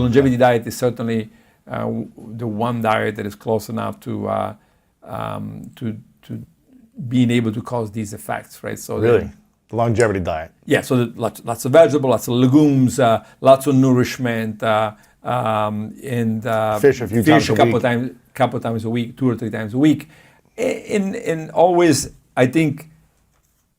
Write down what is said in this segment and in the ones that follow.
longevity diet is certainly the one diet that is close enough to being able to cause these effects, right? So really, the longevity diet. Yeah. So lots of vegetables, lots of legumes, lots of nourishment, and fish a few times a week. Couple times a week, 2 or 3 times a week, and always I think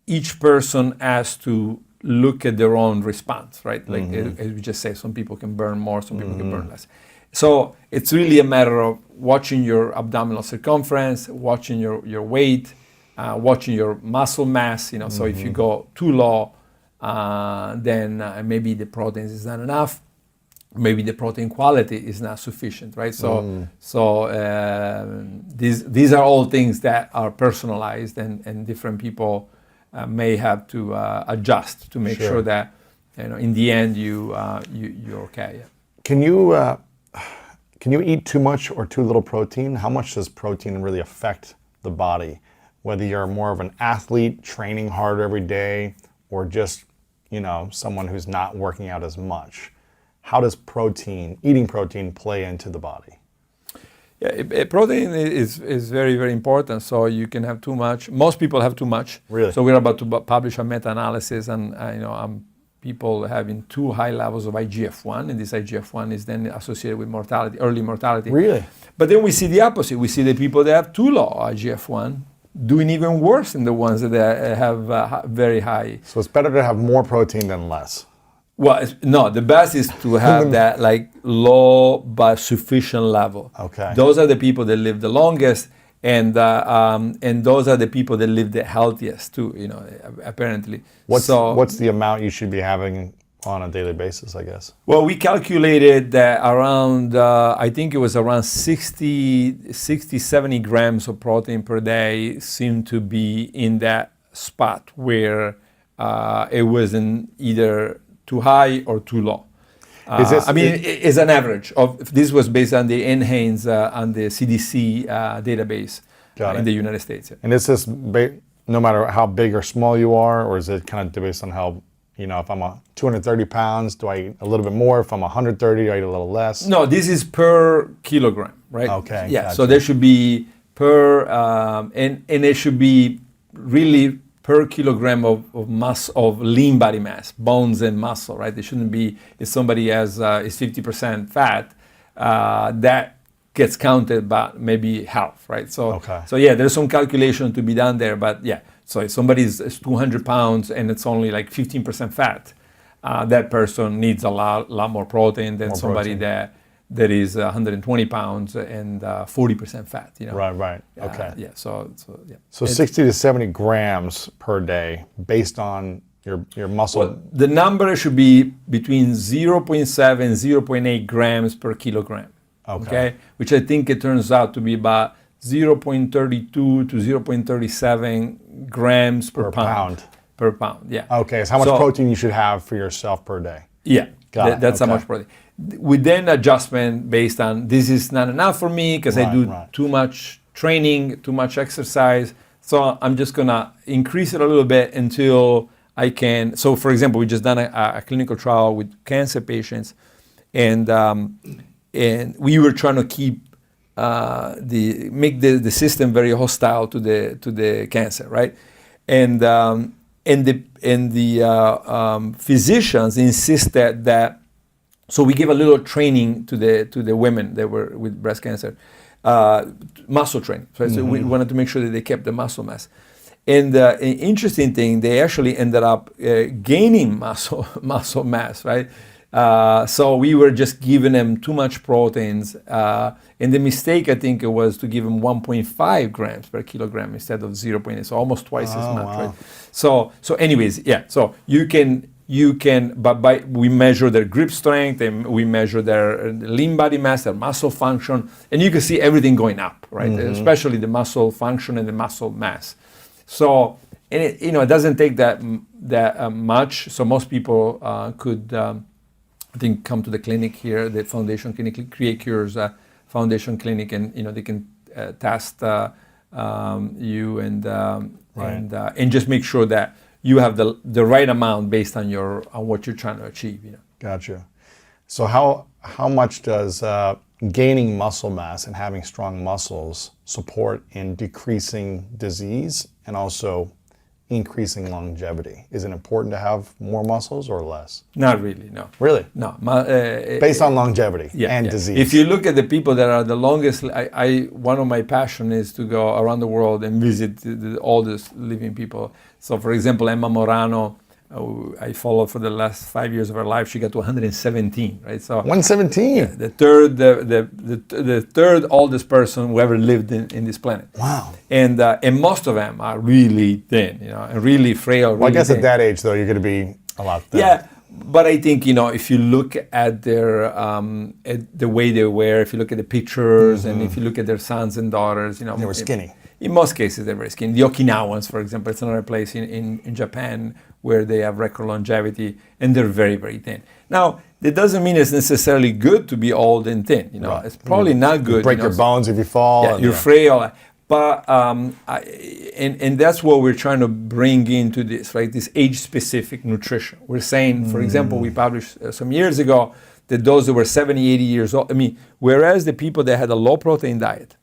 each person has to look at their own response, right? Like as we just say, some people can burn more, some people can burn less. So it's really a matter of watching your abdominal circumference, watching your weight, watching your muscle mass. So if you go too low, then maybe the proteins is not enough. Maybe the protein quality is not sufficient, right? So these are all things that are personalized, and different people may have to adjust to make sure that in the end you're okay. Yeah. Can you eat too much or too little protein? How much does protein really affect the body? Whether you're more of an athlete training hard every day, or just someone who's not working out as much. How does eating protein play into the body? Yeah, protein is very, very important. So you can have too much. Most people have too much. Really? So we're about to publish a meta-analysis, and people having too high levels of IGF-1, and this IGF-1 is then associated with mortality, early mortality. Really? But then we see the opposite. We see the people that have too low IGF-1 doing even worse than the ones that have very high. So it's better to have more protein than less. Well, no, the best is to have that low but sufficient level. Okay. Those are the people that live the longest, and those are the people that live the healthiest too. Apparently. What's the amount you should be having on a daily basis, I guess? Well, we calculated that around, I think it was around 60, 70 grams of protein per day seemed to be in that spot where it wasn't either too high or too low. It's an average of. This was based on the NHANES on the CDC database in the United States. And is this no matter how big or small you are, or is it kind of based on how, if I'm 230 pounds, do I eat a little bit more? If I'm 130, I eat a little less? No, this is per kilogram, right? Okay. Yeah. Gotcha. So there should be per, and it should be really per kilogram of mass of lean body mass, bones and muscle, right? It shouldn't be, if somebody is 50% fat, that gets counted by maybe half, right? So yeah, there's some calculation to be done there, but yeah. So if somebody is 200 pounds and it's only 15% fat, that person needs a lot more protein than somebody that is 120 pounds and 40% fat. Right. Okay. Yeah. So yeah. So 60 to 70 grams per day, based on your muscle. Well, the number should be between 0.7 and 0.8 grams per kilogram. Okay. Which I think it turns out to be about 0.32 to 0.37 grams per pound. Per pound. Yeah. Okay. So how much protein you should have for yourself per day? Yeah. That's how much protein. With then adjustment based on, this is not enough for me because I do too much training, too much exercise. So I'm just gonna increase it a little bit until I can. So for example, we just done a clinical trial with cancer patients, and we were trying to keep make the system very hostile to the cancer, right? And the physicians insisted that. So we gave a little training to the women that were with breast cancer, muscle training. So we wanted to make sure that they kept the muscle mass. And an interesting thing, they actually ended up gaining muscle mass, right? So we were just giving them too much proteins. And the mistake, I think, it was to give them 1.5 grams per kilogram instead of 0.8, so almost twice as much, right? So anyways, yeah. So you can, but we measure their grip strength, and we measure their lean body mass, their muscle function, and you can see everything going up, right? Especially the muscle function and the muscle mass. So, and it doesn't take that much. So most people could, I think, come to the clinic here, the Foundation Clinic, Create Cures Foundation Clinic, and they can test you and just make sure that you have the right amount based on what you're trying to achieve. Gotcha. So how much does gaining muscle mass and having strong muscles support in decreasing disease and also increasing longevity? Is it important to have more muscles or less? Not really, no. Really? No. Based on longevity and disease. If you look at the people that are the longest, one of my passion is to go around the world and visit the oldest living people. So, for example, Emma Morano, I followed for the last 5 years of her life. She got to 117, right? So 117. The third oldest person who ever lived in this planet. Wow. And most of them are really thin, and really frail. Well, I guess thin. at that age, though, you're going to be a lot thinner. Yeah, but I think if you look at their at the way they wear, if you look at the pictures, and if you look at their sons and daughters, they were skinny. In most cases, they're very skinny. The Okinawans, for example, it's another place in Japan where they have record longevity, and they're very, very thin. Now, that doesn't mean it's necessarily good to be old and thin. Right. It's probably not good. You break your bones if you fall. Yeah, you're frail. But and that's what we're trying to bring into this, right? This age-specific nutrition. We're saying, for example, we published some years ago that those that were 70, 80 years old, whereas the people that had a low-protein diet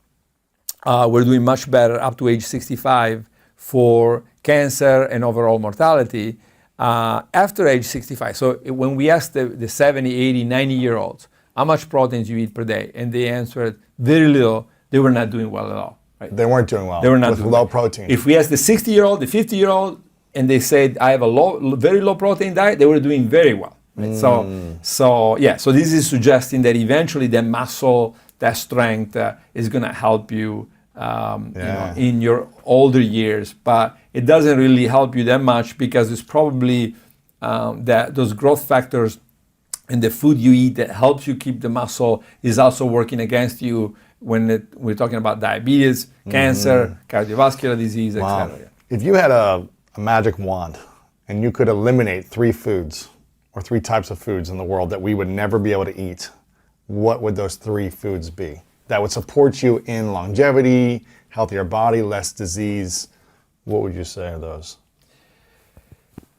were doing much better up to age 65 for cancer and overall mortality after age 65. So when we asked the 70, 80, 90-year-olds, how much protein do you eat per day? And they answered very little. They were not doing well at all. Right? They weren't doing well. They were not with doing low well. protein. If we asked the 60-year-old, the 50-year-old, and they said, I have a very low protein diet, they were doing very well. Right? So this is suggesting that eventually that muscle, that strength is going to help you in your older years, but it doesn't really help you that much because it's probably that those growth factors and the food you eat that helps you keep the muscle is also working against you when we're talking about diabetes, cancer, cardiovascular disease, etc. If you had a magic wand and you could eliminate 3 foods or 3 types of foods in the world that we would never be able to eat, what would those 3 foods be that would support you in longevity, healthier body, less disease? What would you say are those?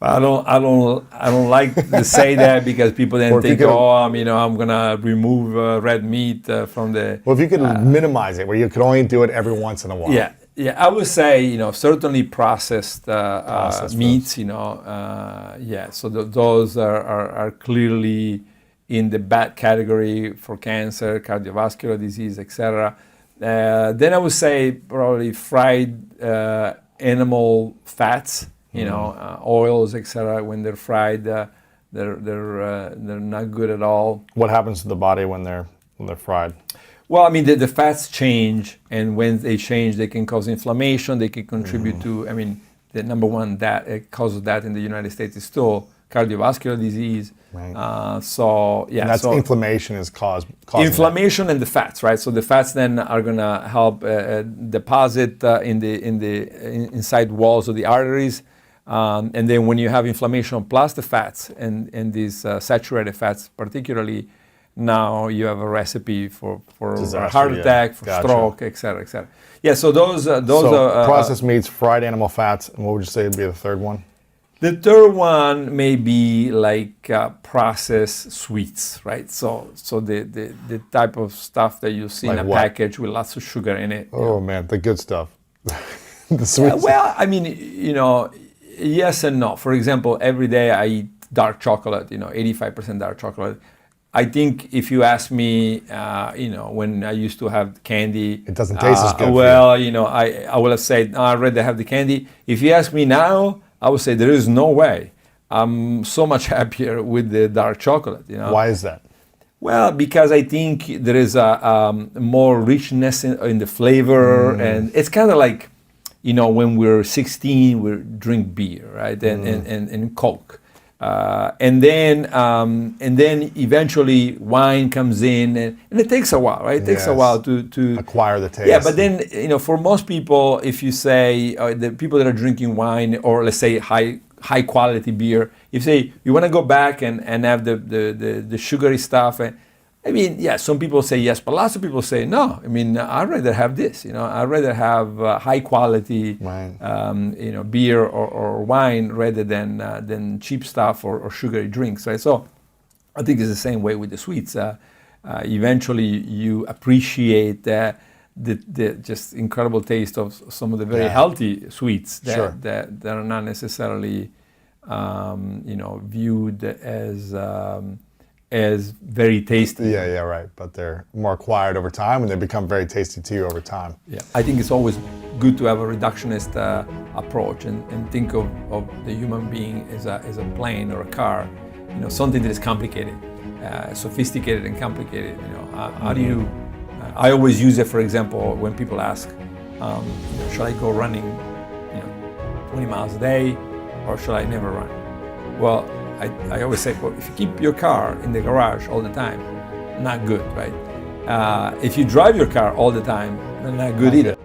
I don't like to say that because people then think, I'm gonna remove red meat from the. Well, if you could minimize it, where you could only do it every once in a while. Yeah, I would say certainly processed meats. So those are clearly in the bad category for cancer, cardiovascular disease, etc. Then I would say probably fried animal fats. Oils, etc. When they're fried, they're not good at all. What happens to the body when they're fried? Well, the fats change, and when they change, they can cause inflammation. They can contribute to. The number one cause of that in the United States is still cardiovascular disease. Right. And that's inflammation is causing inflammation and the fats, right? So the fats then are gonna help deposit in the inside walls of the arteries. And then when you have inflammation plus the fats and these saturated fats particularly, now you have a recipe for a heart attack, for stroke, et cetera, et cetera. Yeah, so those are processed meats, fried animal fats, and what would you say would be the third one? The third one may be like processed sweets, right? So the type of stuff that you see in a package with lots of sugar in it. Oh man, the good stuff. The sweets. Yes and no. For example, every day I eat dark chocolate, 85% dark chocolate. I think if you ask me, when I used to have candy, it doesn't taste as good. I would have said, I'd rather have the candy. If you ask me now, I would say there is no way. I'm so much happier with the dark chocolate. Why is that? Well, because I think there is a more richness in the flavor, and it's kind of like, when we're 16, we drink beer, right, and Coke. And then eventually wine comes in, and it takes a while, right? It takes a while to acquire the taste. Yeah, but then for most people, if you say the people that are drinking wine, or let's say high quality beer, if you say you want to go back and have the sugary stuff, some people say yes, but lots of people say no. I'd rather have this. I'd rather have high quality beer or wine rather than cheap stuff or sugary drinks. Right. So I think it's the same way with the sweets. Eventually, you appreciate the just incredible taste of some of the very healthy sweets that are not necessarily viewed as very tasty. Yeah, right. But they're more acquired over time, and they become very tasty to you over time. Yeah, I think it's always good to have a reductionist approach and think of the human being as a plane or a car, something that is complicated, sophisticated and complicated. How do you? I always use it, for example, when people ask, should I go running, 20 miles a day, or should I never run? Well, I always say, well, if you keep your car in the garage all the time, not good, right? If you drive your car all the time, not good either.